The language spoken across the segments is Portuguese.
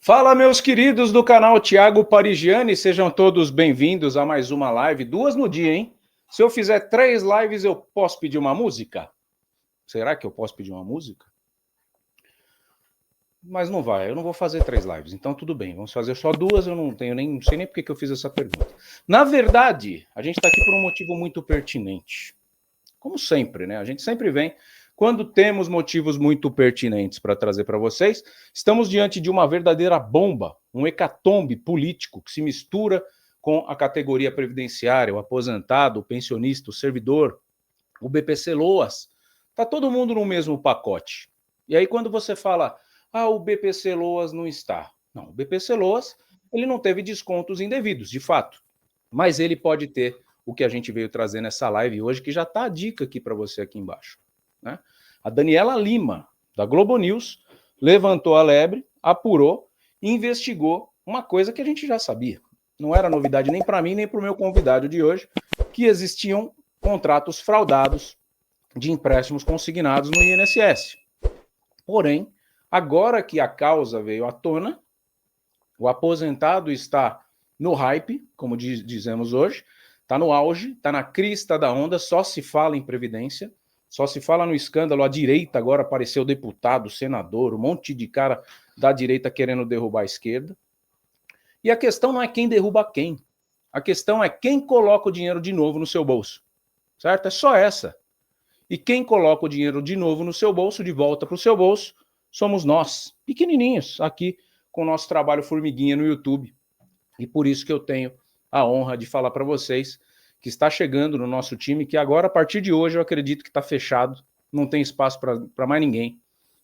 Fala, meus queridos do canal Thiago Parigiani, sejam todos bem-vindos a mais uma live, 2 no dia, hein? Se eu fizer 3 lives, eu posso pedir uma música? Será que eu posso pedir uma música? Mas não vai, eu não vou fazer 3 lives, então tudo bem, vamos fazer só 2, eu não sei nem porque que eu fiz essa pergunta. Na verdade, a gente está aqui por um motivo muito pertinente. Como sempre, né? A gente sempre vem quando temos motivos muito pertinentes para trazer para vocês. Estamos diante de uma verdadeira bomba, um hecatombe político que se mistura com a categoria previdenciária, o aposentado, o pensionista, o servidor, o BPC-Loas. Está todo mundo no mesmo pacote. E aí quando você fala, o BPC-Loas não está. Não, o BPC-Loas, ele não teve descontos indevidos, de fato. Mas ele pode ter o que a gente veio trazer nessa live hoje, que já está a dica aqui para você aqui embaixo. Né? A Daniela Lima, da Globo News, levantou a lebre, apurou e investigou uma coisa que a gente já sabia. Não era novidade nem para mim, nem para o meu convidado de hoje, que existiam contratos fraudados de empréstimos consignados no INSS. Porém, agora que a causa veio à tona, o aposentado está no hype, como dizemos hoje, está no auge, está na crista da onda, só se fala em previdência, só se fala no escândalo. A direita agora apareceu deputado, senador, um monte de cara da direita querendo derrubar a esquerda. E a questão não é quem derruba quem. A questão é quem coloca o dinheiro de novo no seu bolso. Certo? É só essa. E quem coloca o dinheiro de novo no seu bolso, de volta para o seu bolso, somos nós, pequenininhos, aqui com o nosso trabalho formiguinha no YouTube. E por isso que eu tenho a honra de falar para vocês que está chegando no nosso time, que agora, a partir de hoje, eu acredito que está fechado, não tem espaço para mais ninguém,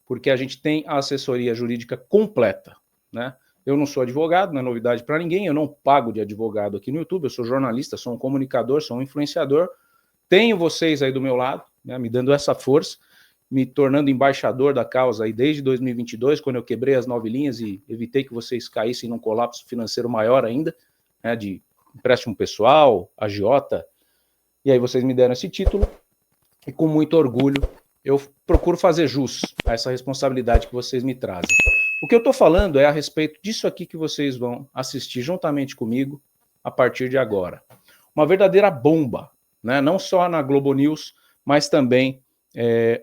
porque a gente tem a assessoria jurídica completa, né? Eu não sou advogado, não é novidade para ninguém, eu não pago de advogado aqui no YouTube, eu sou jornalista, sou um comunicador, sou um influenciador, tenho vocês aí do meu lado, né, me dando essa força, me tornando embaixador da causa aí desde 2022, quando eu quebrei as 9 linhas e evitei que vocês caíssem num colapso financeiro maior ainda, né, de empréstimo pessoal, agiota, e aí vocês me deram esse título, e com muito orgulho eu procuro fazer jus a essa responsabilidade que vocês me trazem. O que eu estou falando é a respeito disso aqui que vocês vão assistir juntamente comigo a partir de agora. Uma verdadeira bomba, né? Não só na Globo News, mas também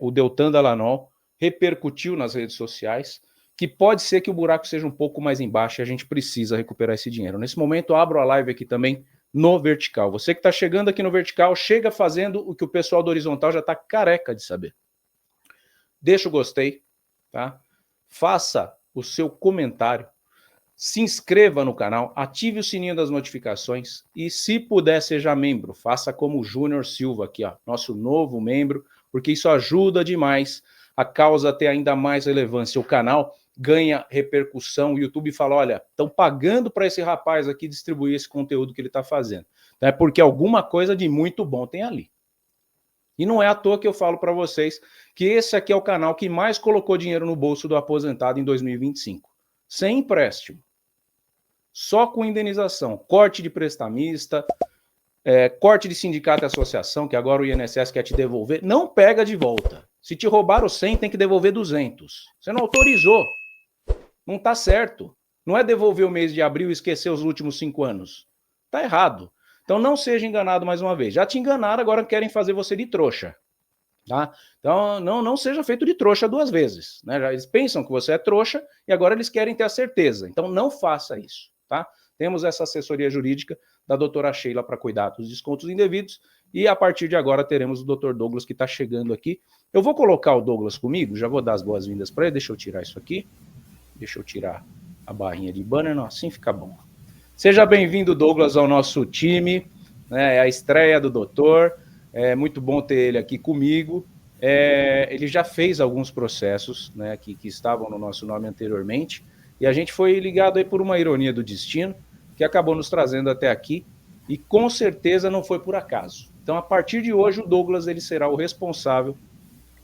o Deltan Dallagnol repercutiu nas redes sociais, que pode ser que o buraco seja um pouco mais embaixo e a gente precisa recuperar esse dinheiro. Nesse momento, eu abro a live aqui também no vertical. Você que está chegando aqui no vertical, chega fazendo o que o pessoal do horizontal já está careca de saber. Deixa o gostei, tá? Faça o seu comentário, se inscreva no canal, ative o sininho das notificações e, se puder, seja membro. Faça como o Júnior Silva aqui, ó, nosso novo membro, porque isso ajuda demais a causa a ter ainda mais relevância. O canal ganha repercussão, o YouTube fala, olha, estão pagando para esse rapaz aqui distribuir esse conteúdo que ele está fazendo. É porque alguma coisa de muito bom tem ali. E não é à toa que eu falo para vocês que esse aqui é o canal que mais colocou dinheiro no bolso do aposentado em 2025. Sem empréstimo. Só com indenização. Corte de prestamista, corte de sindicato e associação, que agora o INSS quer te devolver. Não pega de volta. Se te roubaram 100, tem que devolver 200. Você não autorizou. Não está certo. Não é devolver o mês de abril e esquecer os últimos 5 anos. Está errado. Então não seja enganado mais uma vez. Já te enganaram, agora querem fazer você de trouxa. Tá? Então não seja feito de trouxa 2 vezes. Né? Eles pensam que você é trouxa e agora eles querem ter a certeza. Então não faça isso. Tá? Temos essa assessoria jurídica da doutora Sheila para cuidar dos descontos indevidos e a partir de agora teremos o doutor Douglas que está chegando aqui. Eu vou colocar o Douglas comigo, já vou dar as boas-vindas para ele. Deixa eu tirar isso aqui. Deixa eu tirar a barrinha de banner. Não, assim fica bom. Seja bem-vindo, Douglas, ao nosso time, né, é a estreia do doutor, é muito bom ter ele aqui comigo, ele já fez alguns processos, né, que estavam no nosso nome anteriormente, e a gente foi ligado aí por uma ironia do destino, que acabou nos trazendo até aqui, e com certeza não foi por acaso. Então, a partir de hoje, o Douglas ele será o responsável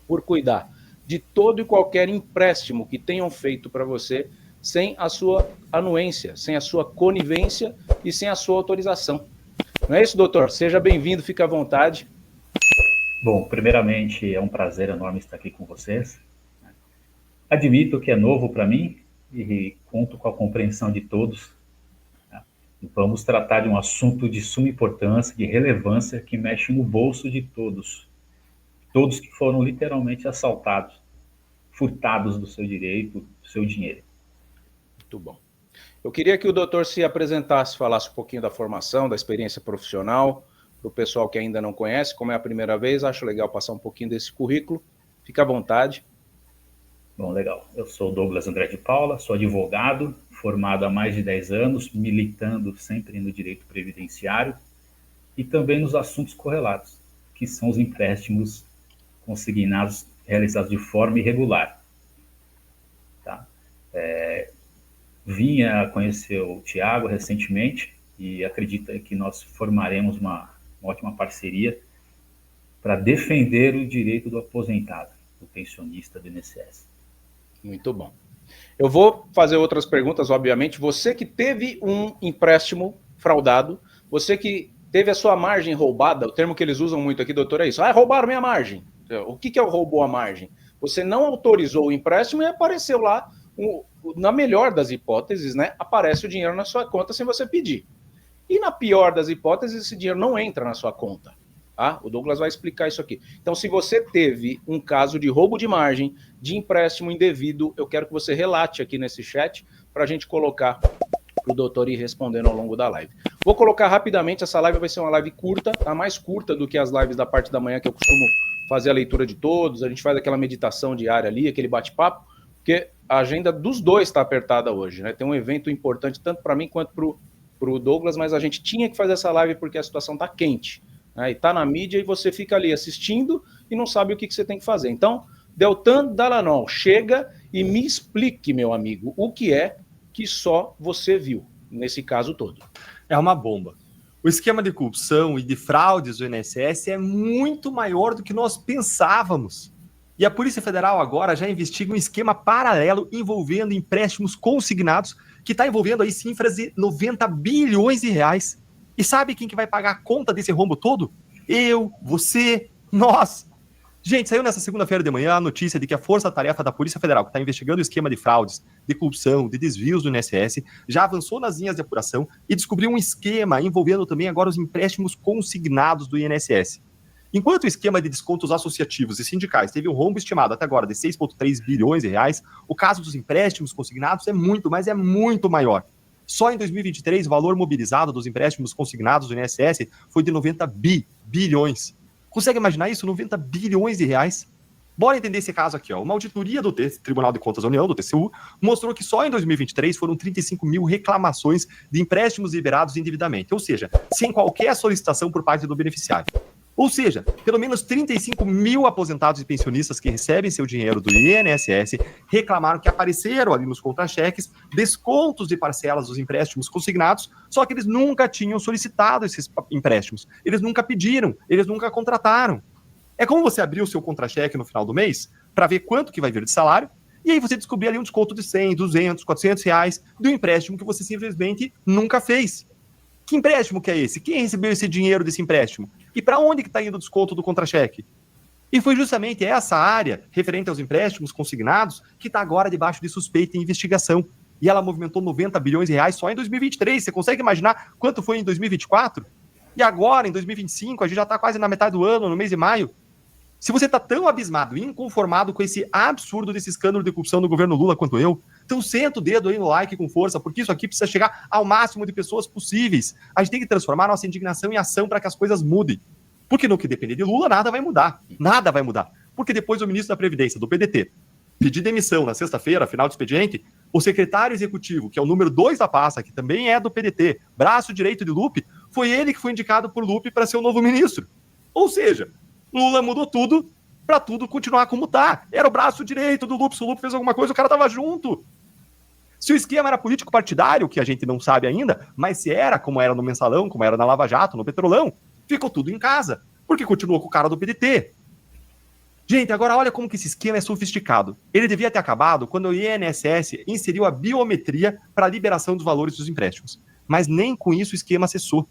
por cuidar de todo e qualquer empréstimo que tenham feito para você, sem a sua anuência, sem a sua conivência e sem a sua autorização. Não é isso, doutor? Seja bem-vindo, fique à vontade. Bom, primeiramente é um prazer enorme estar aqui com vocês. Admito que é novo para mim, e conto com a compreensão de todos. Tá? Vamos tratar de um assunto de suma importância, de relevância, que mexe no bolso de todos. Todos que foram literalmente assaltados, furtados do seu direito, do seu dinheiro. Muito bom. Eu queria que o doutor se apresentasse, falasse um pouquinho da formação, da experiência profissional, para o pessoal que ainda não conhece, como é a primeira vez, acho legal passar um pouquinho desse currículo. Fica à vontade. Bom, legal. Eu sou Douglas André de Paula, sou advogado, formado há mais de 10 anos, militando sempre no direito previdenciário e também nos assuntos correlatos, que são os empréstimos consignados realizados de forma irregular. Tá? Vim a conhecer o Tiago recentemente e acredito que nós formaremos uma ótima parceria para defender o direito do aposentado, do pensionista do INSS. Muito bom. Eu vou fazer outras perguntas, obviamente. Você que teve um empréstimo fraudado, você que teve a sua margem roubada, o termo que eles usam muito aqui, doutor, é isso. Ah, roubaram minha margem. O que é o roubou a margem? Você não autorizou o empréstimo e apareceu lá, na melhor das hipóteses, né? Aparece o dinheiro na sua conta sem você pedir. E na pior das hipóteses, esse dinheiro não entra na sua conta. Tá? O Douglas vai explicar isso aqui. Então, se você teve um caso de roubo de margem, de empréstimo indevido, eu quero que você relate aqui nesse chat para a gente colocar para o doutor ir respondendo ao longo da live. Vou colocar rapidamente, essa live vai ser uma live curta, tá? Mais curta do que as lives da parte da manhã, que eu costumo fazer a leitura de todos, a gente faz aquela meditação diária ali, aquele bate-papo, porque a agenda dos dois está apertada hoje, né? Tem um evento importante tanto para mim quanto para o Douglas, mas a gente tinha que fazer essa live porque a situação está quente. Né, e está na mídia e você fica ali assistindo e não sabe o que você tem que fazer. Então, Deltan Dallagnol, chega e me explique, meu amigo, o que é que só você viu nesse caso todo. É uma bomba. O esquema de corrupção e de fraudes do INSS é muito maior do que nós pensávamos. E a Polícia Federal agora já investiga um esquema paralelo envolvendo empréstimos consignados que está envolvendo aí cifras de 90 bilhões de reais. E sabe quem que vai pagar a conta desse rombo todo? Eu, você, nós. Gente, saiu nessa segunda-feira de manhã a notícia de que a Força-Tarefa da Polícia Federal, que está investigando o esquema de fraudes, de corrupção, de desvios do INSS, já avançou nas linhas de apuração e descobriu um esquema envolvendo também agora os empréstimos consignados do INSS. Enquanto o esquema de descontos associativos e sindicais teve um rombo estimado até agora de 6,3 bilhões de reais, o caso dos empréstimos consignados é muito, mas é muito maior. Só em 2023, o valor mobilizado dos empréstimos consignados do INSS foi de 90 bilhões. Consegue imaginar isso? 90 bilhões de reais? Bora entender esse caso aqui. Ó. Uma auditoria do Tribunal de Contas da União, do TCU, mostrou que só em 2023 foram 35 mil reclamações de empréstimos liberados indevidamente, ou seja, sem qualquer solicitação por parte do beneficiário. Ou seja, pelo menos 35 mil aposentados e pensionistas que recebem seu dinheiro do INSS reclamaram que apareceram ali nos contra-cheques descontos de parcelas dos empréstimos consignados, só que eles nunca tinham solicitado esses empréstimos. Eles nunca pediram, eles nunca contrataram. É como você abrir o seu contra-cheque no final do mês para ver quanto que vai vir de salário e aí você descobrir ali um desconto de 100, 200, 400 reais do empréstimo que você simplesmente nunca fez. Que empréstimo que é esse? Quem recebeu esse dinheiro desse empréstimo? E para onde que está indo o desconto do contra-cheque? E foi justamente essa área, referente aos empréstimos consignados, que está agora debaixo de suspeita e investigação. E ela movimentou 90 bilhões de reais só em 2023. Você consegue imaginar quanto foi em 2024? E agora, em 2025, a gente já está quase na metade do ano, no mês de maio. Se você está tão abismado e inconformado com esse absurdo desse escândalo de corrupção do governo Lula quanto eu, então senta o dedo aí no like com força, porque isso aqui precisa chegar ao máximo de pessoas possíveis. A gente tem que transformar nossa indignação em ação para que as coisas mudem. Porque no que depender de Lula, nada vai mudar. Nada vai mudar. Porque depois o ministro da Previdência, do PDT, pedir demissão na sexta-feira, final do expediente, o secretário executivo, que é o número 2 da pasta, que também é do PDT, braço direito de Lupe, foi ele que foi indicado por Lupe para ser o novo ministro. Ou seja, Lula mudou tudo para tudo continuar como tá. Era o braço direito do Lupe. Se o Lupe fez alguma coisa, o cara tava junto. Se o esquema era político-partidário, que a gente não sabe ainda, mas se era, como era no Mensalão, como era na Lava Jato, no Petrolão, ficou tudo em casa, porque continuou com o cara do PDT. Gente, agora olha como que esse esquema é sofisticado. Ele devia ter acabado quando o INSS inseriu a biometria para a liberação dos valores dos empréstimos. Mas nem com isso o esquema cessou.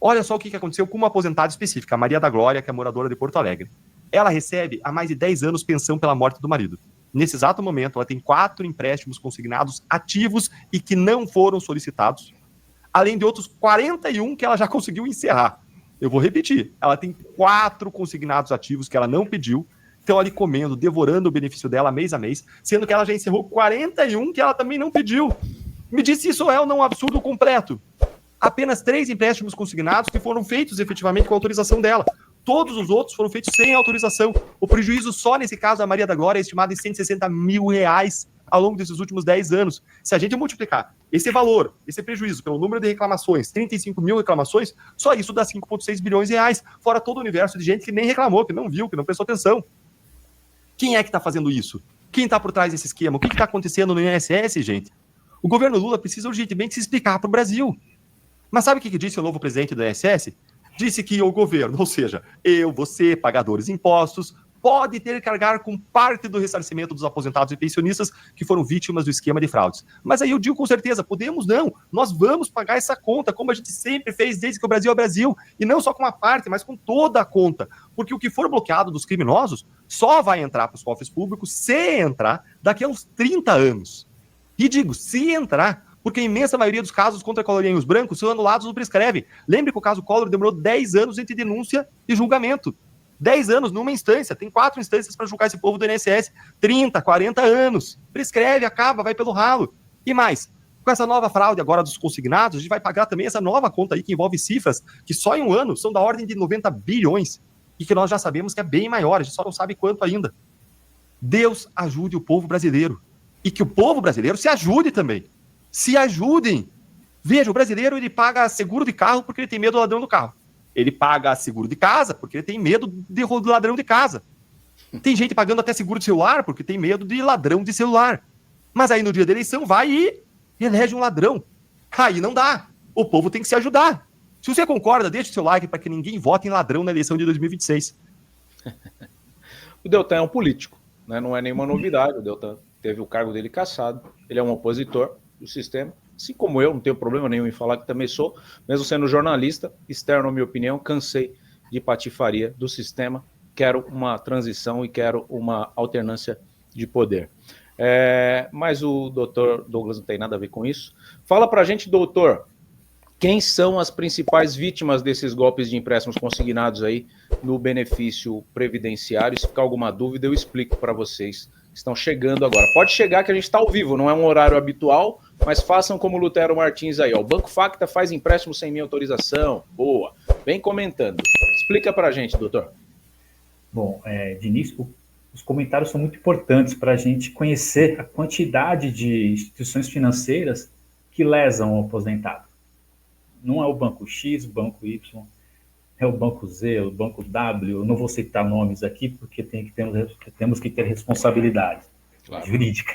Olha só o que aconteceu com uma aposentada específica, a Maria da Glória, que é moradora de Porto Alegre. Ela recebe há mais de 10 anos pensão pela morte do marido. nesse exato momento, ela tem 4 empréstimos consignados ativos e que não foram solicitados, além de outros 41 que ela já conseguiu encerrar. Eu vou repetir, ela tem 4 consignados ativos que ela não pediu, estão ali comendo, devorando o benefício dela mês a mês, sendo que ela já encerrou 41 que ela também não pediu. Me diz se isso é ou não um absurdo completo. Apenas 3 empréstimos consignados que foram feitos efetivamente com a autorização dela. Todos os outros foram feitos sem autorização. O prejuízo só nesse caso da Maria da Glória é estimado em R$160 mil ao longo desses últimos 10 anos. Se a gente multiplicar esse valor, esse prejuízo pelo número de reclamações, 35 mil reclamações, só isso dá 5,6 bilhões de reais, fora todo o universo de gente que nem reclamou, que não viu, que não prestou atenção. Quem é que está fazendo isso? Quem está por trás desse esquema? O que está acontecendo no INSS, gente? O governo Lula precisa urgentemente se explicar para o Brasil. Mas sabe o que disse o novo presidente do INSS? Disse que o governo, ou seja, eu, você, pagadores de impostos, pode ter que carregar com parte do ressarcimento dos aposentados e pensionistas que foram vítimas do esquema de fraudes. Mas aí eu digo com certeza, podemos não, nós vamos pagar essa conta, como a gente sempre fez desde que o Brasil é Brasil, e não só com uma parte, mas com toda a conta, porque o que for bloqueado dos criminosos só vai entrar para os cofres públicos se entrar daqui a uns 30 anos. E digo, se entrar, porque a imensa maioria dos casos contra colorinhos brancos são anulados ou prescrevem. Lembre que o caso Collor demorou 10 anos entre denúncia e julgamento. 10 anos numa instância, tem 4 instâncias para julgar esse povo do INSS, 30, 40 anos. Prescreve, acaba, vai pelo ralo. E mais, com essa nova fraude agora dos consignados, a gente vai pagar também essa nova conta aí que envolve cifras que só em um ano são da ordem de 90 bilhões e que nós já sabemos que é bem maior, a gente só não sabe quanto ainda. Deus ajude o povo brasileiro e que o povo brasileiro se ajude também. Se ajudem. Veja, o brasileiro ele paga seguro de carro porque ele tem medo do ladrão do carro. Ele paga seguro de casa porque ele tem medo do ladrão de casa. Tem gente pagando até seguro de celular porque tem medo de ladrão de celular. Mas aí no dia da eleição vai e elege um ladrão. Aí não dá. O povo tem que se ajudar. Se você concorda, deixe o seu like para que ninguém vote em ladrão na eleição de 2026. O Deltan é um político, né? Não é nenhuma novidade. O Deltan teve o cargo dele cassado. Ele é um opositor do sistema, assim como eu, não tenho problema nenhum em falar que também sou, mesmo sendo jornalista, externo à minha opinião, cansei de patifaria do sistema, quero uma transição e quero uma alternância de poder. Mas o doutor Douglas não tem nada a ver com isso. Fala pra gente, doutor, quem são as principais vítimas desses golpes de empréstimos consignados aí no benefício previdenciário? Se ficar alguma dúvida, eu explico para vocês. Estão chegando agora. Pode chegar que a gente está ao vivo, não é um horário habitual, mas façam como o Lutero Martins aí, ó. O Banco Facta faz empréstimo sem minha autorização. Boa. Vem comentando. Explica para a gente, doutor. Bom, de início, os comentários são muito importantes para a gente conhecer a quantidade de instituições financeiras que lesam o aposentado. Não é o Banco X, o Banco Y, é o Banco Z, o Banco W. Eu não vou citar nomes aqui porque temos que ter responsabilidade jurídica.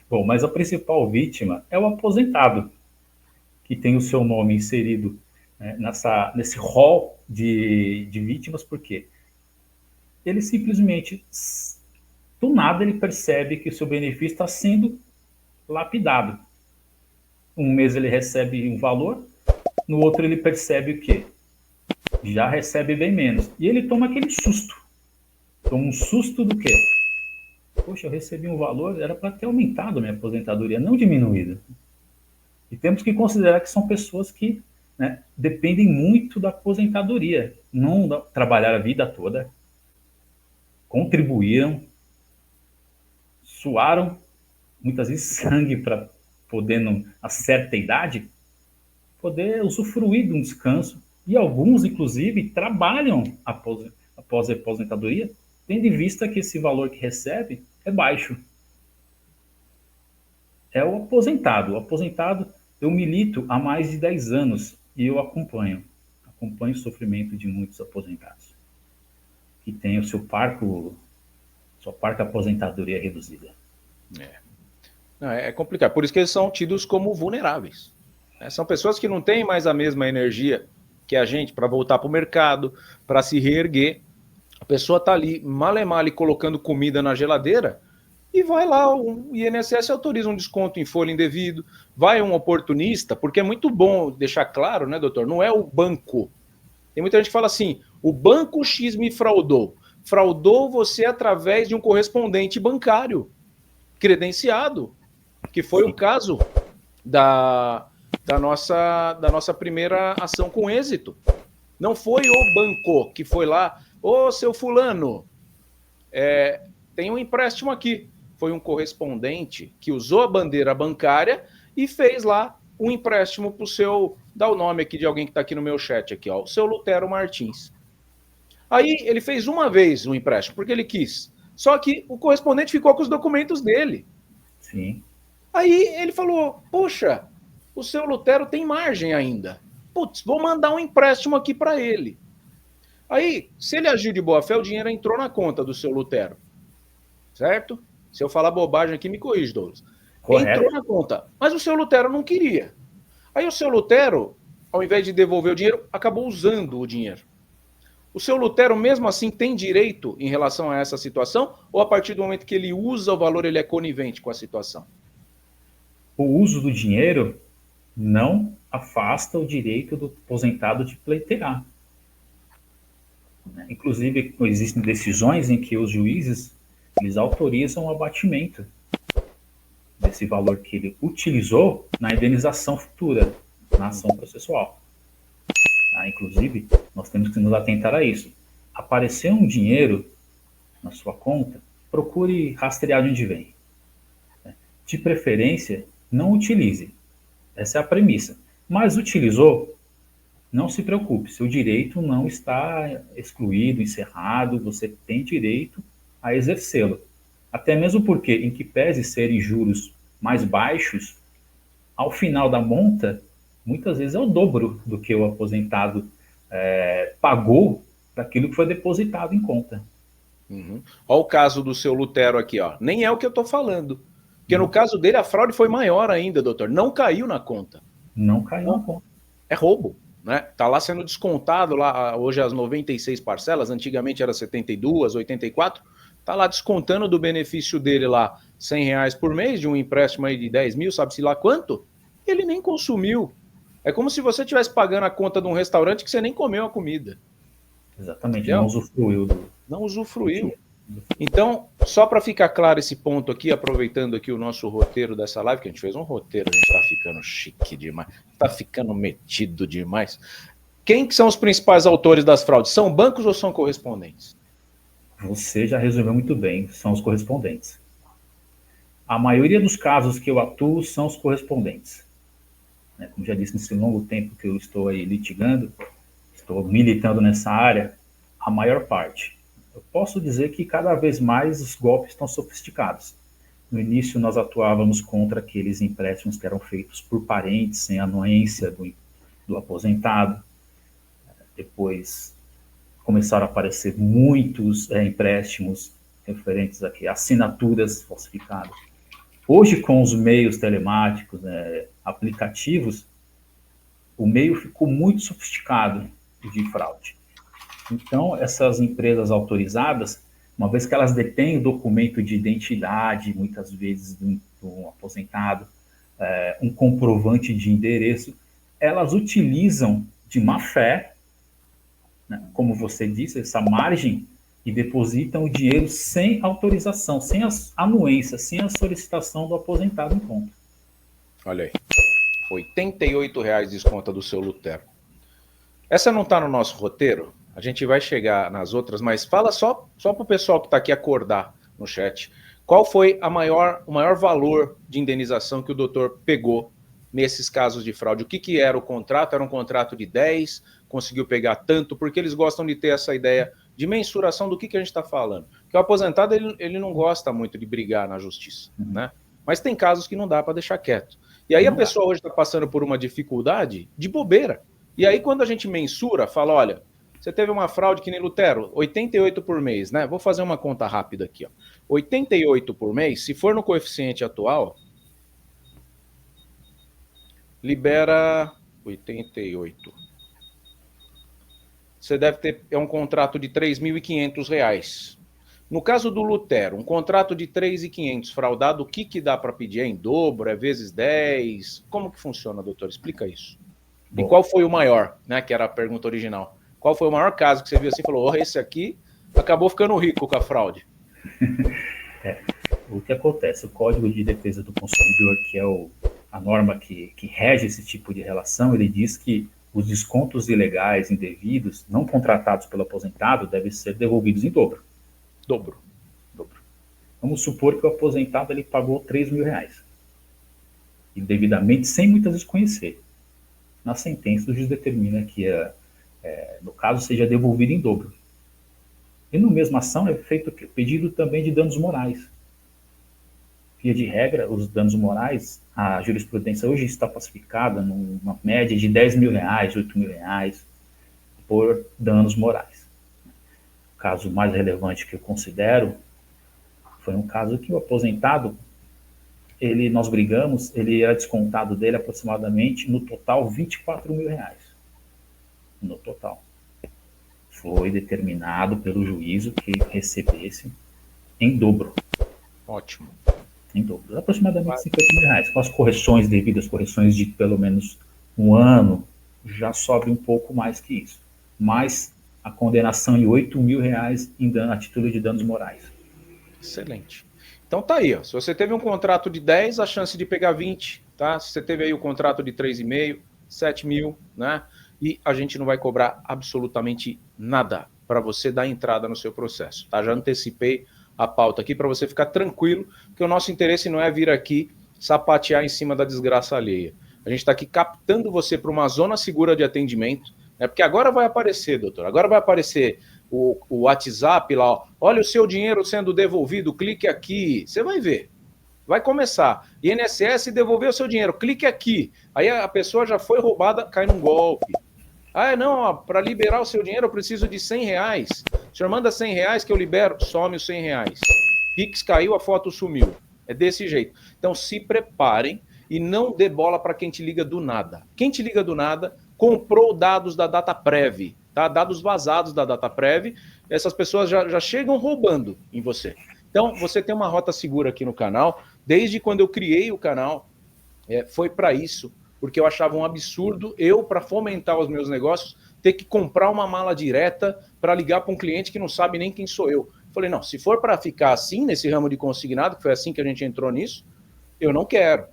Bom, mas a principal vítima é o aposentado, que tem o seu nome inserido nesse rol de vítimas, porque ele simplesmente, do nada, ele percebe que o seu benefício está sendo lapidado. Um mês ele recebe um valor, no outro ele percebe o quê? Já recebe bem menos. E ele toma aquele susto. Toma um susto do quê? Poxa, eu recebi um valor, era para ter aumentado a minha aposentadoria, não diminuído. E temos que considerar que são pessoas que dependem muito da aposentadoria. Não trabalharam a vida toda, contribuíram, suaram, muitas vezes sangue para poder, a certa idade, poder usufruir de um descanso. E alguns, inclusive, trabalham após a aposentadoria, tendo em vista que esse valor que recebe é baixo. É o aposentado. O aposentado, eu milito há mais de 10 anos e eu acompanho o sofrimento de muitos aposentados que têm sua parca aposentadoria reduzida. É complicado. Por isso que eles são tidos como vulneráveis. São pessoas que não têm mais a mesma energia que a gente para voltar para o mercado, para se reerguer. A pessoa está ali, male colocando comida na geladeira e vai lá, o INSS autoriza um desconto em folha indevido, vai um oportunista, porque é muito bom deixar claro, né, doutor? Não é o banco. Tem muita gente que fala assim, o banco X me fraudou. fraudou você através de um correspondente bancário credenciado, que foi o caso da nossa primeira ação com êxito. Não foi o banco que foi lá, ô seu fulano, tem um empréstimo aqui. Foi um correspondente que usou a bandeira bancária e fez lá um empréstimo para o seu... Dá o nome aqui de alguém que está aqui no meu chat, aqui, ó, o seu Lutero Martins. Aí ele fez uma vez o empréstimo, porque ele quis. Só que o correspondente ficou com os documentos dele. Sim. Aí ele falou, poxa, o seu Lutero tem margem ainda. Putz, vou mandar um empréstimo aqui para ele. Aí, se ele agiu de boa fé, o dinheiro entrou na conta do seu Lutero. Certo? Se eu falar bobagem aqui, me corrige, Douglas. Correto. Entrou na conta, mas o seu Lutero não queria. Aí o seu Lutero, ao invés de devolver o dinheiro, acabou usando o dinheiro. O seu Lutero, mesmo assim, tem direito em relação a essa situação? Ou a partir do momento que ele usa o valor, ele é conivente com a situação? O uso do dinheiro não afasta o direito do aposentado de pleitear. Inclusive, existem decisões em que os juízes eles autorizam o abatimento desse valor que ele utilizou na indenização futura, na ação processual. Inclusive, nós temos que nos atentar a isso. Aparecer um dinheiro na sua conta, procure rastrear de onde vem. De preferência, não utilize. Essa é a premissa. Mas utilizou, não se preocupe. Seu direito não está excluído, encerrado. Você tem direito a exercê-lo. Até mesmo porque, em que pese serem juros mais baixos, ao final da monta, muitas vezes é o dobro do que o aposentado pagou daquilo que foi depositado em conta. Uhum. Olha o caso do seu Lutero aqui, ó. Nem é o que eu estou falando. Porque no caso dele, a fraude foi maior ainda, doutor. Não caiu na conta. Não caiu na conta. É roubo, né? Tá lá sendo descontado, lá hoje as 96 parcelas, antigamente era 72, 84, tá lá descontando do benefício dele lá R$100 por mês, de um empréstimo aí de 10 mil, sabe-se lá quanto? Ele nem consumiu. É como se você estivesse pagando a conta de um restaurante que você nem comeu a comida. Exatamente, entendeu? não usufruiu. Não usufruiu. Então, só para ficar claro esse ponto aqui, aproveitando aqui o nosso roteiro dessa live, que a gente fez um roteiro, a gente tá ficando chique demais, tá ficando metido demais. Quem que são os principais autores das fraudes? São bancos ou são correspondentes? Você já resolveu muito bem, são os correspondentes. A maioria dos casos que eu atuo são os correspondentes. Como já disse, nesse longo tempo que eu estou aí litigando, estou militando nessa área, a maior parte. Eu posso dizer que cada vez mais os golpes estão sofisticados. No início nós atuávamos contra aqueles empréstimos que eram feitos por parentes, sem anuência do aposentado. Depois começaram a aparecer muitos empréstimos referentes aqui, assinaturas falsificadas. Hoje, com os meios telemáticos, aplicativos, o meio ficou muito sofisticado de fraude. Então, essas empresas autorizadas, uma vez que elas detêm o documento de identidade, muitas vezes do aposentado, um comprovante de endereço, elas utilizam de má fé, né, como você disse, essa margem, e depositam o dinheiro sem autorização, sem as anuências, sem a solicitação do aposentado em conta. Olha aí, R$88 de desconto do seu Lutero. Essa não está no nosso roteiro, a gente vai chegar nas outras, mas fala só para o pessoal que está aqui acordar no chat. Qual foi o maior valor de indenização que o doutor pegou nesses casos de fraude? O que era o contrato? Era um contrato de 10? Conseguiu pegar tanto? Porque eles gostam de ter essa ideia de mensuração do que a gente está falando. Porque o aposentado, ele não gosta muito de brigar na justiça, né? Mas tem casos que não dá para deixar quieto. E aí a pessoa hoje está passando por uma dificuldade de bobeira. E aí quando a gente mensura, fala, olha, você teve uma fraude que nem Lutero, 88 por mês, né? Vou fazer uma conta rápida aqui, ó. 88 por mês, se for no coeficiente atual, libera 88. Você deve ter um contrato de R$3.500. No caso do Lutero, um contrato de R$3.500 fraudado, o que dá para pedir? É em dobro? É vezes 10? Como que funciona, doutor? Explica isso. Bom. E qual foi o maior, né? Que era a pergunta original. Qual foi o maior caso que você viu assim e falou, esse aqui acabou ficando rico com a fraude. O que acontece? O Código de Defesa do Consumidor, que é a norma que rege esse tipo de relação, ele diz que os descontos ilegais, indevidos, não contratados pelo aposentado, devem ser devolvidos em dobro. Dobro. Vamos supor que o aposentado ele pagou R$3.000, indevidamente, sem muitas vezes conhecer. Na sentença, o juiz determina que, no caso, seja devolvido em dobro. E na mesma ação é feito pedido também de danos morais. Via de regra, os danos morais, a jurisprudência hoje está pacificada numa média de R$10.000, R$8.000 por danos morais. O caso mais relevante que eu considero foi um caso que o aposentado, nós brigamos, ele era descontado dele aproximadamente, no total, R$24.000. No total. Foi determinado pelo juízo que recebesse em dobro. Ótimo. Em dobro. Aproximadamente R$50.000. Com as correções devidas, correções de pelo menos um ano, já sobe um pouco mais que isso. Mas a condenação em R$8.000 a título de danos morais. Excelente. Então tá aí, ó. Se você teve um contrato de 10, a chance de pegar 20, tá? Se você teve aí o contrato de 3,5, 7.000, né? E a gente não vai cobrar absolutamente nada para você dar entrada no seu processo, tá? Já antecipei a pauta aqui para você ficar tranquilo, que o nosso interesse não é vir aqui sapatear em cima da desgraça alheia. A gente está aqui captando você para uma zona segura de atendimento, né? Porque agora vai aparecer, doutor, agora vai aparecer o WhatsApp lá, ó, olha o seu dinheiro sendo devolvido, clique aqui, você vai ver. Vai começar. INSS devolveu o seu dinheiro, clique aqui. Aí a pessoa já foi roubada, cai num golpe. Ah, não, para liberar o seu dinheiro eu preciso de R$100. O senhor manda R$100 que eu libero, some os R$100. Pix caiu, a foto sumiu. É desse jeito. Então se preparem e não dê bola para quem te liga do nada. Quem te liga do nada comprou dados da DataPrev, tá? Dados vazados da DataPrev. Essas pessoas já chegam roubando em você. Então você tem uma rota segura aqui no canal. Desde quando eu criei o canal, foi para isso. Porque eu achava um absurdo para fomentar os meus negócios, ter que comprar uma mala direta para ligar para um cliente que não sabe nem quem sou eu. Falei, não, se for para ficar assim, nesse ramo de consignado, que foi assim que a gente entrou nisso, eu não quero.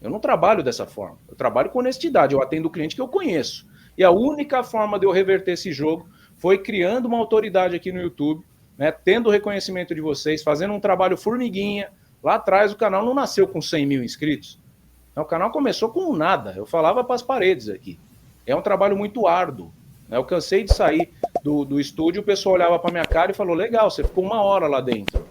Eu não trabalho dessa forma. Eu trabalho com honestidade, eu atendo o cliente que eu conheço. E a única forma de eu reverter esse jogo foi criando uma autoridade aqui no YouTube, né, tendo o reconhecimento de vocês, fazendo um trabalho formiguinha. Lá atrás o canal não nasceu com 100.000 inscritos. O canal começou com nada, eu falava para as paredes aqui. É um trabalho muito árduo. Eu cansei de sair do estúdio, o pessoal olhava para minha cara e falou, legal, você ficou 1 hora lá dentro.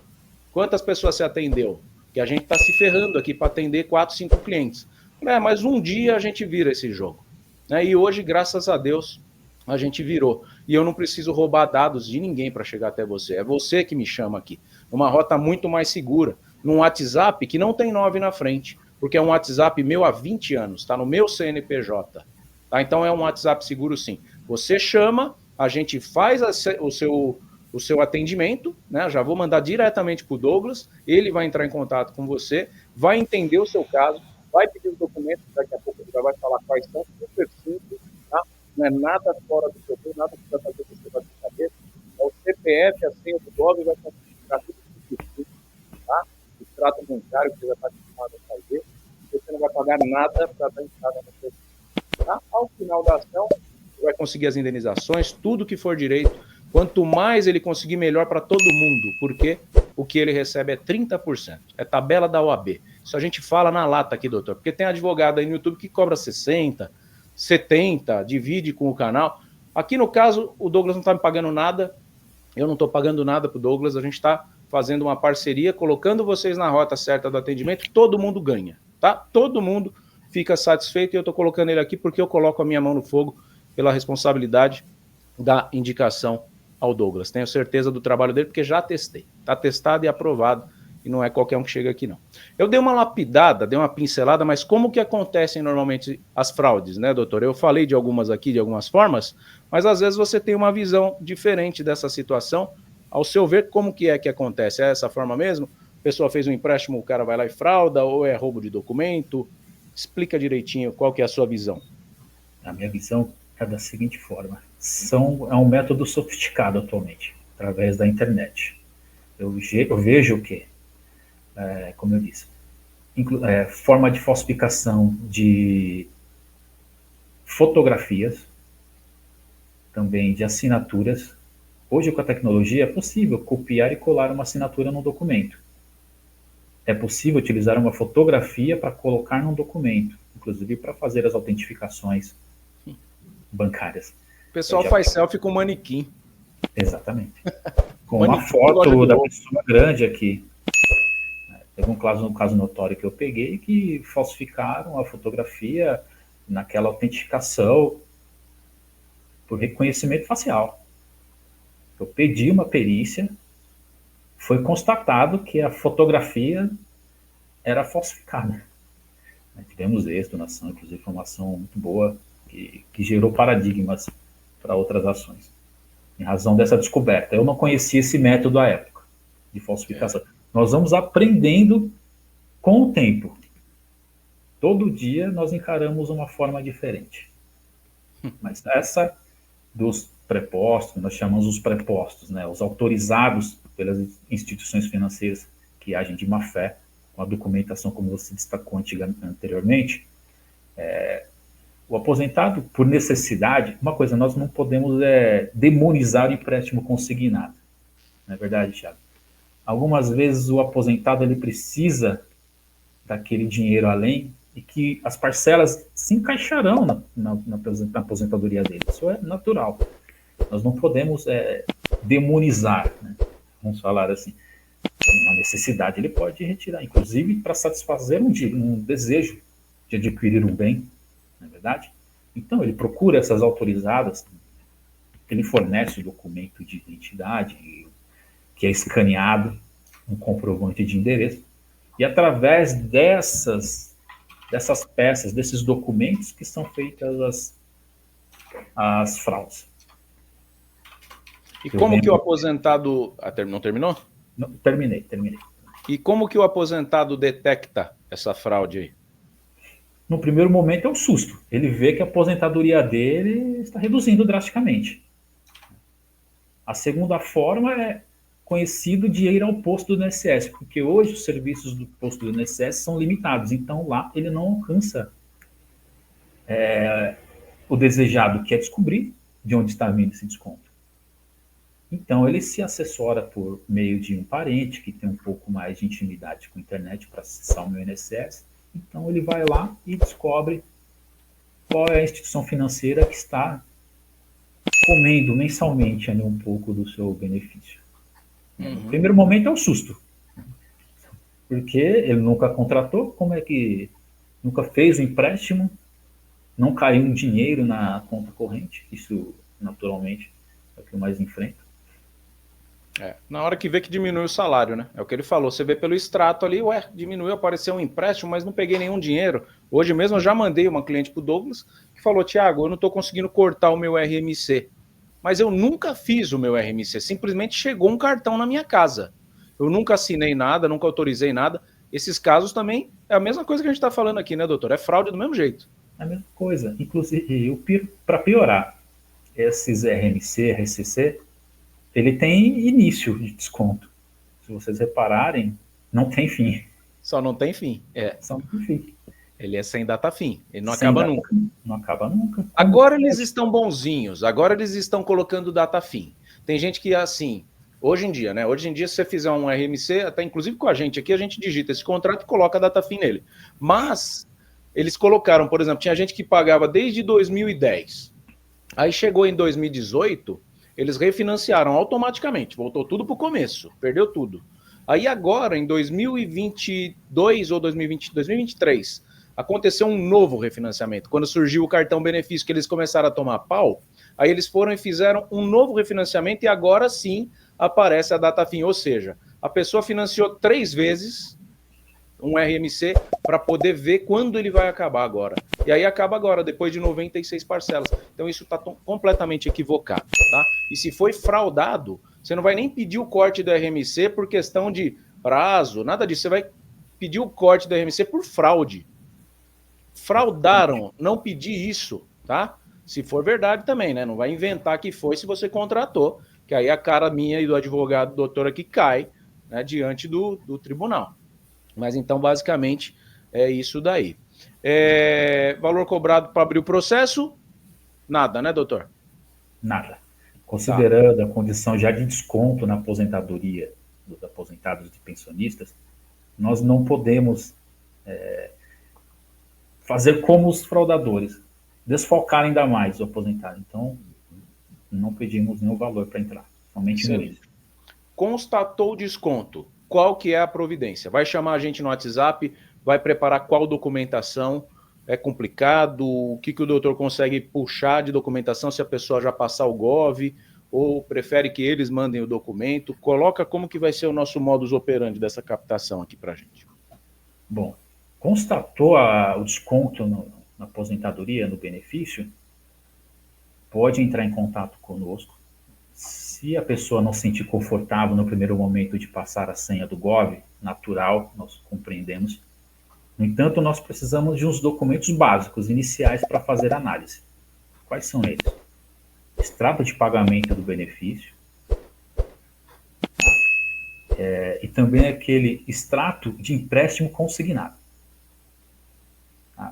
Quantas pessoas você atendeu? Que a gente está se ferrando aqui para atender 4, 5 clientes. Mas um dia a gente vira esse jogo. E hoje, graças a Deus, a gente virou. E eu não preciso roubar dados de ninguém para chegar até você. É você que me chama aqui. Uma rota muito mais segura. Num WhatsApp que não tem 9 na frente. Porque é um WhatsApp meu há 20 anos, está no meu CNPJ. Tá? Então é um WhatsApp seguro sim. Você chama, a gente faz o seu atendimento, né? Já vou mandar diretamente para o Douglas, ele vai entrar em contato com você, vai entender o seu caso, vai pedir os documentos, daqui a pouco ele já vai falar quais são, super simples, tá? Não é nada fora do seu tempo, nada que vai fazer você bater a cabeça. É o CPF, a senha do Douglas, vai ficar tudo isso, tá? O extrato bancário que você já está acostumado a fazer, você não vai pagar nada para dar entrada no seu. Tá? Ao final da ação, você vai conseguir as indenizações, tudo que for direito. Quanto mais ele conseguir, melhor para todo mundo, porque o que ele recebe é 30%. É tabela da OAB. Isso a gente fala na lata aqui, doutor, porque tem advogado aí no YouTube que cobra 60%, 70%, divide com o canal. Aqui no caso, o Douglas não está me pagando nada, eu não estou pagando nada para o Douglas, a gente está fazendo uma parceria, colocando vocês na rota certa do atendimento, todo mundo ganha. Tá? Todo mundo fica satisfeito e eu estou colocando ele aqui porque eu coloco a minha mão no fogo pela responsabilidade da indicação ao Douglas. Tenho certeza do trabalho dele porque já testei. Está testado e aprovado e não é qualquer um que chega aqui não. Eu dei uma lapidada, dei uma pincelada, mas como que acontecem normalmente as fraudes, né, doutor? Eu falei de algumas aqui, de algumas formas, mas às vezes você tem uma visão diferente dessa situação. Ao seu ver, como que acontece? É essa forma mesmo? A pessoa fez um empréstimo, o cara vai lá e frauda, ou é roubo de documento? Explica direitinho qual que é a sua visão. A minha visão é da seguinte forma. É um método sofisticado atualmente. através da internet. Eu vejo o quê? Como eu disse, forma de falsificação de fotografias, também de assinaturas. Hoje, com a tecnologia, é possível copiar e colar uma assinatura num documento. É possível utilizar uma fotografia para colocar num documento, inclusive para fazer as autentificações bancárias. O pessoal faz selfie com manequim. Exatamente. Com uma foto da pessoa grande aqui. Teve um caso notório que eu peguei que falsificaram a fotografia naquela autenticação por reconhecimento facial. Eu pedi uma perícia, foi constatado que a fotografia era falsificada. Tivemos êxito na ação, inclusive informação muito boa, que gerou paradigmas para outras ações. Em razão dessa descoberta. Eu não conhecia esse método à época de falsificação. Nós vamos aprendendo com o tempo. Todo dia nós encaramos uma forma diferente. Mas essa dos prepostos, nós chamamos os prepostos, né? Os autorizados pelas instituições financeiras que agem de má fé, com a documentação, como você destacou anteriormente. O aposentado, por necessidade, uma coisa, nós não podemos demonizar o empréstimo consignado. Não é verdade, Thiago? Algumas vezes o aposentado ele precisa daquele dinheiro além e que as parcelas se encaixarão na aposentadoria dele. Isso é natural. Nós não podemos demonizar, né? Vamos falar assim. Uma necessidade ele pode retirar, inclusive para satisfazer um desejo de adquirir um bem, não é verdade? Então ele procura essas autorizadas, ele fornece o documento de identidade, que é escaneado, um comprovante de endereço, e através dessas peças, desses documentos que são feitas as fraudes. E como que o aposentado... não terminou? Não, terminei. E como que o aposentado detecta essa fraude aí? No primeiro momento é um susto. Ele vê que a aposentadoria dele está reduzindo drasticamente. A segunda forma é conhecido de ir ao posto do INSS, porque hoje os serviços do posto do INSS são limitados, então lá ele não alcança o desejado, que é descobrir de onde está vindo esse desconto. Então ele se assessora por meio de um parente que tem um pouco mais de intimidade com a internet para acessar o meu INSS. Então ele vai lá e descobre qual é a instituição financeira que está comendo mensalmente ali um pouco do seu benefício. No primeiro momento é um susto, porque ele nunca contratou, como é que nunca fez o empréstimo, não caiu um dinheiro na conta corrente, isso naturalmente é o que eu mais enfrento. Na hora que vê que diminui o salário, né? É o que ele falou, você vê pelo extrato ali, diminuiu, apareceu um empréstimo, mas não peguei nenhum dinheiro. Hoje mesmo eu já mandei uma cliente pro Douglas, que falou, Thiago, eu não estou conseguindo cortar o meu RMC. Mas eu nunca fiz o meu RMC, simplesmente chegou um cartão na minha casa. Eu nunca assinei nada, nunca autorizei nada. Esses casos também é a mesma coisa que a gente está falando aqui, né, doutor? É fraude do mesmo jeito. É a mesma coisa. Inclusive, para piorar, esses RMC, RCC, ele tem início de desconto. Se vocês repararem, não tem fim. Só não tem fim. Só não tem fim. Ele é sem data fim. Ele não acaba nunca. Não acaba nunca. Agora eles estão bonzinhos. Agora eles estão colocando data fim. Tem gente que, assim, hoje em dia, né? Hoje em dia, se você fizer um RMC, até inclusive com a gente aqui, a gente digita esse contrato e coloca a data fim nele. Mas eles colocaram, por exemplo, tinha gente que pagava desde 2010. Aí chegou em 2018... eles refinanciaram automaticamente, voltou tudo para o começo, perdeu tudo. Aí agora, em 2022 ou 2023, aconteceu um novo refinanciamento. Quando surgiu o cartão benefício, que eles começaram a tomar pau, aí eles foram e fizeram um novo refinanciamento e agora sim aparece a data fim. Ou seja, a pessoa financiou 3 vezes um RMC para poder ver quando ele vai acabar agora. E aí acaba agora, depois de 96 parcelas. Então isso está completamente equivocado, tá? E se foi fraudado, você não vai nem pedir o corte do RMC por questão de prazo, nada disso. Você vai pedir o corte do RMC por fraude. Fraudaram, não pedir isso, tá? Se for verdade também, né? Não vai inventar que foi se você contratou que aí a cara minha e do advogado doutor aqui cai, né, diante do tribunal. Mas então, basicamente, é isso daí. Valor cobrado para abrir o processo? Nada, né, doutor? Nada. Considerando a condição já de desconto na aposentadoria dos aposentados e pensionistas, nós não podemos fazer como os fraudadores, desfocar ainda mais o aposentado. Então, não pedimos nenhum valor para entrar, somente no isso. Constatou o desconto, qual que é a providência? Vai chamar a gente no WhatsApp, vai preparar qual documentação? É complicado? O que o doutor consegue puxar de documentação se a pessoa já passar o GOV, ou prefere que eles mandem o documento? Coloca como que vai ser o nosso modus operandi dessa captação aqui para a gente. Bom, constatou o desconto na aposentadoria, no benefício, pode entrar em contato conosco. Se a pessoa não se sentir confortável no primeiro momento de passar a senha do GOV, natural, nós compreendemos. No entanto, nós precisamos de uns documentos básicos, iniciais, para fazer a análise. Quais são eles? Extrato de pagamento do benefício, e também aquele extrato de empréstimo consignado.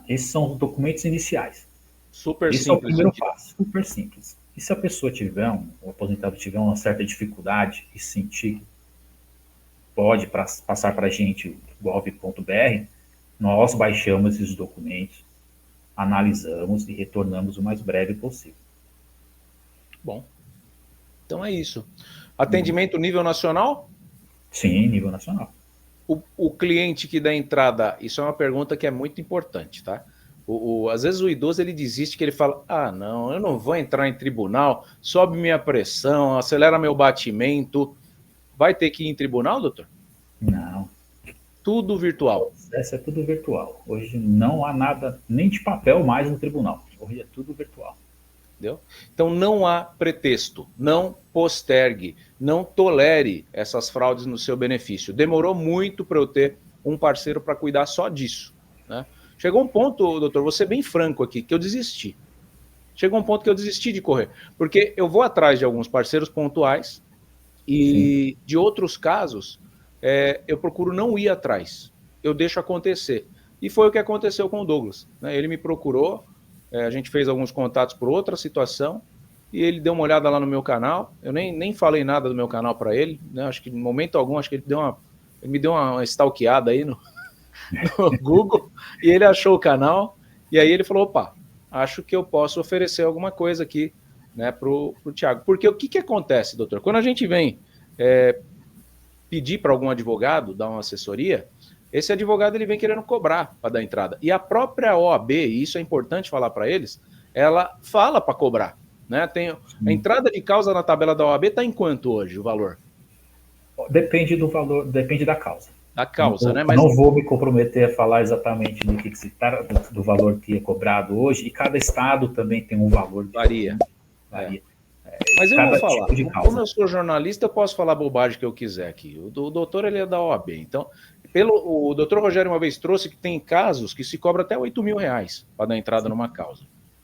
Esses são os documentos iniciais. Super Esse simples. É o primeiro passo, super simples. E se a pessoa o aposentado tiver uma certa dificuldade e sentir que pode passar para a gente gov.br, nós baixamos esses documentos, analisamos e retornamos o mais breve possível. Bom, então é isso. Atendimento nível nacional? Sim, nível nacional. O cliente que dá entrada, isso é uma pergunta que é muito importante, tá? Às vezes o idoso ele desiste, que ele fala, não, eu não vou entrar em tribunal, sobe minha pressão, acelera meu batimento. Vai ter que ir em tribunal, doutor? Não. Tudo virtual. Essa é tudo virtual. Hoje não há nada, nem de papel mais no tribunal. Hoje é tudo virtual. Entendeu? Então não há pretexto, não postergue, não tolere essas fraudes no seu benefício. Demorou muito para eu ter um parceiro para cuidar só disso, né? Chegou um ponto, doutor, vou ser bem franco aqui, que eu desisti. Chegou um ponto que eu desisti de correr, porque eu vou atrás de alguns parceiros pontuais e Sim. de outros casos eu procuro não ir atrás, eu deixo acontecer. E foi o que aconteceu com o Douglas, né? Ele me procurou, a gente fez alguns contatos por outra situação, e ele deu uma olhada lá no meu canal. Eu nem falei nada do meu canal para ele, né? Acho que em momento algum, acho que ele me deu uma stalkeada aí no Google, e ele achou o canal, e aí ele falou, opa, acho que eu posso oferecer alguma coisa aqui, né, pro Thiago. Porque o que acontece, doutor? Quando a gente vem pedir para algum advogado dar uma assessoria, esse advogado ele vem querendo cobrar para dar entrada. E a própria OAB, e isso é importante falar para eles, ela fala para cobrar, né? Tem a entrada de causa na tabela da OAB está em quanto hoje o valor? Depende do valor, depende da causa. Da causa, né? Mas não vou me comprometer a falar exatamente do que se trata, do valor que é cobrado hoje, e cada estado também tem um valor. Varia. Mas eu vou falar, tipo como eu sou jornalista, eu posso falar a bobagem que eu quiser aqui. O doutor ele é da OAB, então o doutor Rogério uma vez trouxe que tem casos que se cobra até R$8 mil para dar entrada numa causa.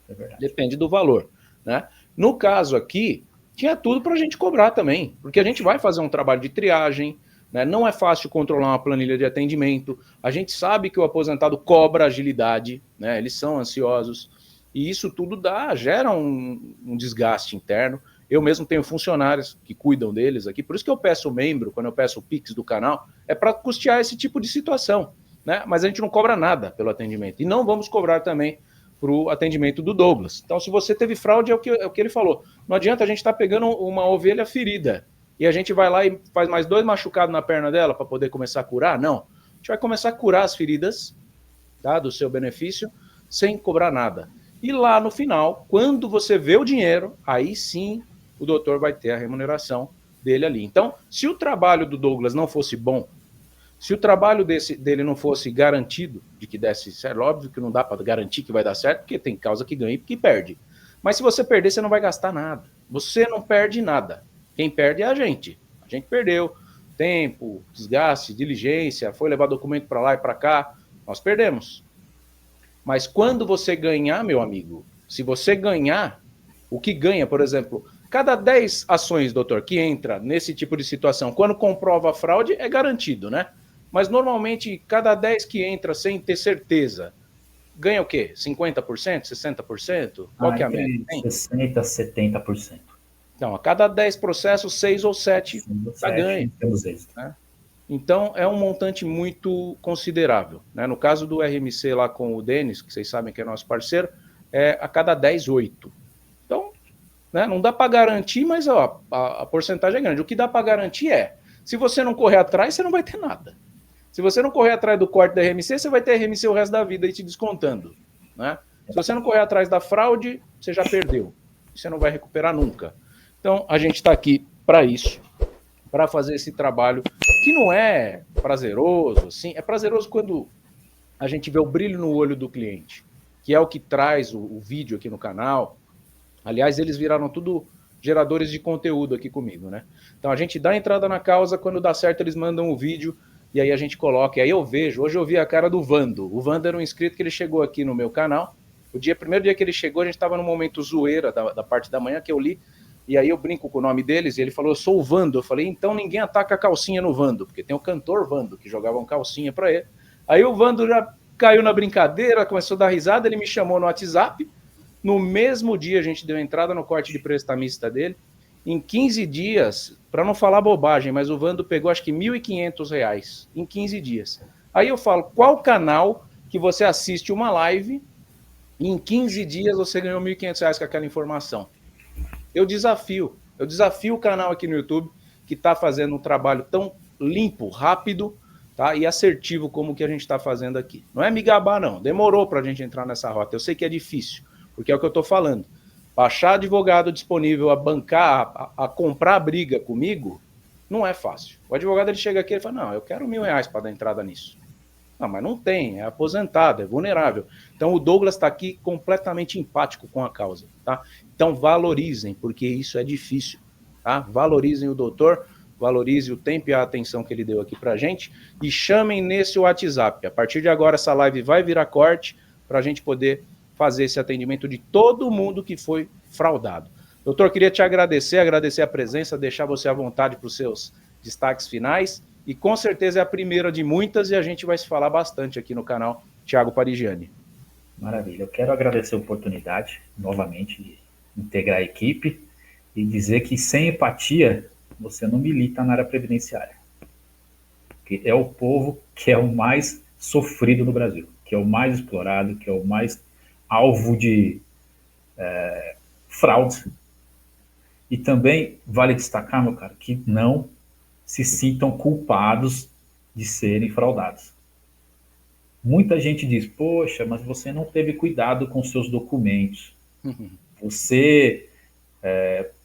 É verdade. Depende do valor, né? No caso aqui, tinha tudo para a gente cobrar também, porque a gente vai fazer um trabalho de triagem, né? Não é fácil controlar uma planilha de atendimento, a gente sabe que o aposentado cobra agilidade, né? Eles são ansiosos, e isso tudo gera um desgaste interno. Eu mesmo tenho funcionários que cuidam deles aqui, por isso que eu peço membro, quando eu peço o Pix do canal, é para custear esse tipo de situação, né? Mas a gente não cobra nada pelo atendimento, e não vamos cobrar também para o atendimento do Douglas. Então, se você teve fraude, é o que ele falou. Não adianta a gente estar pegando uma ovelha ferida e a gente vai lá e faz mais 2 machucados na perna dela para poder começar a curar. Não. A gente vai começar a curar as feridas, tá, do seu benefício sem cobrar nada. E lá no final, quando você vê o dinheiro, aí sim o doutor vai ter a remuneração dele ali. Então, se o trabalho do Douglas não fosse bom, se o trabalho dele não fosse garantido de que desse certo, óbvio que não dá para garantir que vai dar certo, porque tem causa que ganha e que perde. Mas se você perder, você não vai gastar nada. Você não perde nada. Quem perde é a gente. A gente perdeu tempo, desgaste, diligência, foi levar documento para lá e para cá. Nós perdemos. Mas quando você ganhar, meu amigo, se você ganhar, o que ganha, por exemplo, Cada 10 ações, doutor, que entra nesse tipo de situação, quando comprova a fraude, é garantido, né? Mas normalmente, cada 10 que entra sem ter certeza, ganha o quê? 50%? 60%? Qual que é a média? 60%, 70%. Então, a cada 10 processos, 6 ou 7 está ganho. Né? Então, é um montante muito considerável. Né? No caso do RMC lá com o Denis, que vocês sabem que é nosso parceiro, é a cada 10, 8. Então, né, não dá para garantir, mas ó, a porcentagem é grande. O que dá para garantir é, se você não correr atrás, você não vai ter nada. Se você não correr atrás do corte da RMC, você vai ter RMC o resto da vida aí te descontando. Né? Se você não correr atrás da fraude, você já perdeu. Você não vai recuperar nunca. Então, a gente está aqui para isso, para fazer esse trabalho, que não é prazeroso, assim, é prazeroso quando a gente vê o brilho no olho do cliente, que é o que traz o vídeo aqui no canal. Aliás, eles viraram tudo geradores de conteúdo aqui comigo, né? Então, a gente dá entrada na causa, quando dá certo, eles mandam o vídeo, e aí a gente coloca, e aí eu vejo, hoje eu vi a cara do Vando. O Vando era um inscrito que ele chegou aqui no meu canal. Primeiro dia que ele chegou, a gente estava no momento zoeira da parte da manhã que eu li, e aí eu brinco com o nome deles, e ele falou, eu sou o Vando. Eu falei, então ninguém ataca a calcinha no Vando, porque tem o cantor Vando, que jogavam calcinha para ele. Aí o Vando já caiu na brincadeira, começou a dar risada, ele me chamou no WhatsApp. No mesmo dia a gente deu entrada no corte de prestamista dele. Em 15 dias, para não falar bobagem, mas o Vando pegou acho que R$ 1.500 em 15 dias. Aí eu falo, qual canal que você assiste uma live e em 15 dias você ganhou R$ 1.500 com aquela informação? Eu desafio o canal aqui no YouTube que está fazendo um trabalho tão limpo, rápido, tá, e assertivo como o que a gente está fazendo aqui. Não é me gabar, não. Demorou para a gente entrar nessa rota. Eu sei que é difícil, porque é o que eu estou falando. Baixar advogado disponível a bancar, a comprar a briga comigo, não é fácil. O advogado ele chega aqui e fala, não, eu quero R$ 1.000 para dar entrada nisso. Não, mas não tem, é aposentado, é vulnerável. Então o Douglas está aqui completamente empático com a causa, tá? Então valorizem, porque isso é difícil, tá? Valorizem o doutor, valorize o tempo e a atenção que ele deu aqui pra gente e chamem nesse WhatsApp. A partir de agora essa live vai virar corte para a gente poder fazer esse atendimento de todo mundo que foi fraudado. Doutor, queria te agradecer a presença, deixar você à vontade para os seus destaques finais. E com certeza é a primeira de muitas e a gente vai se falar bastante aqui no canal Thiago Parigiani. Maravilha. Eu quero agradecer a oportunidade, novamente, de integrar a equipe e dizer que sem empatia você não milita na área previdenciária. Porque é o povo que é o mais sofrido no Brasil, que é o mais explorado, que é o mais alvo de fraude. E também vale destacar, meu cara, que não se sintam culpados de serem fraudados. Muita gente diz, poxa, mas você não teve cuidado com seus documentos. Você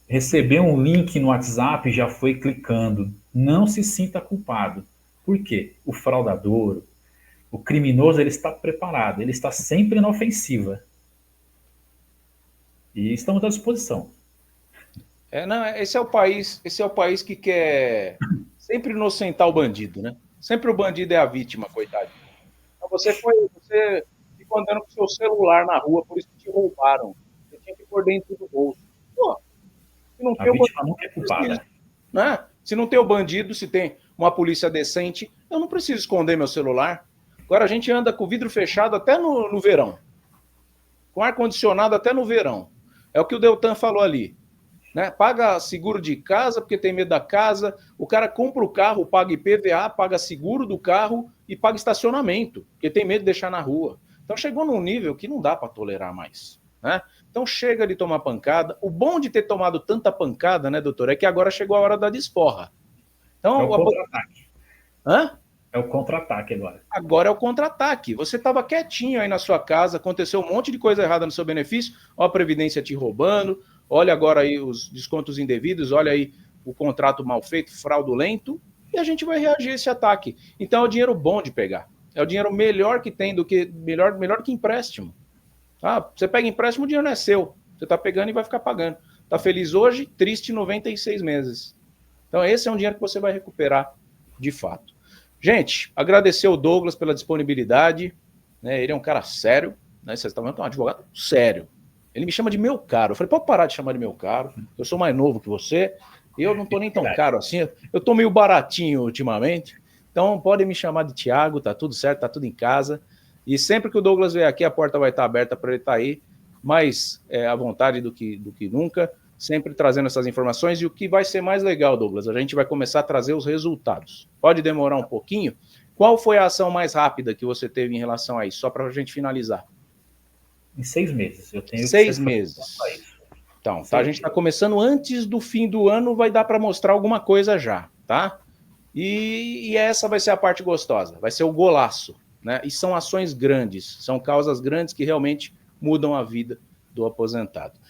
recebeu um link no WhatsApp e já foi clicando. Não se sinta culpado. Por quê? O fraudador, o criminoso, ele está preparado, ele está sempre na ofensiva. E estamos à disposição. Esse é o país que quer sempre inocentar o bandido, né? Sempre o bandido é a vítima, coitado. Então você ficou andando com seu celular na rua, por isso que te roubaram. Você tinha que pôr dentro do bolso. Pô, se não tem a vítima nunca é culpada. Né? Se não tem o bandido, se tem uma polícia decente, eu não preciso esconder meu celular. Agora a gente anda com o vidro fechado até no verão. Com ar-condicionado até no verão. É o que o Deltan falou ali. Né? Paga seguro de casa porque tem medo da casa, o cara compra o carro, paga IPVA, paga seguro do carro e paga estacionamento, porque tem medo de deixar na rua. Então chegou num nível que não dá para tolerar mais. Né? Então chega de tomar pancada. O bom de ter tomado tanta pancada, né, doutor, é que agora chegou a hora da desforra. Então, é o contra-ataque. Hã? É o contra-ataque agora. Agora é o contra-ataque. Você estava quietinho aí na sua casa, aconteceu um monte de coisa errada no seu benefício, ó a Previdência te roubando, olha agora aí os descontos indevidos, olha aí o contrato mal feito, fraudulento, e a gente vai reagir a esse ataque. Então é o dinheiro bom de pegar. É o dinheiro melhor que tem, melhor que empréstimo. Ah, você pega empréstimo, o dinheiro não é seu. Você está pegando e vai ficar pagando. Está feliz hoje, triste 96 meses. Então esse é um dinheiro que você vai recuperar de fato. Gente, agradecer ao Douglas pela disponibilidade. Né? Ele é um cara sério. Né? Vocês estão vendo que é um advogado sério. Ele me chama de meu caro. Eu falei, pode parar de chamar de meu caro. Eu sou mais novo que você. Eu não tô nem tão caro assim. Eu tô meio baratinho ultimamente. Então pode me chamar de Thiago, tá tudo certo, tá tudo em casa. E sempre que o Douglas vier aqui, a porta vai estar aberta para ele estar aí, mais à vontade do que nunca, sempre trazendo essas informações. E o que vai ser mais legal, Douglas, a gente vai começar a trazer os resultados. Pode demorar um pouquinho. Qual foi a ação mais rápida que você teve em relação a isso? Só para a gente finalizar. Em 6 meses. Eu tenho 6 meses. Então, tá, a gente está começando antes do fim do ano, vai dar para mostrar alguma coisa já, tá? E essa vai ser a parte gostosa, vai ser o golaço, né? E são ações grandes, são causas grandes que realmente mudam a vida do aposentado.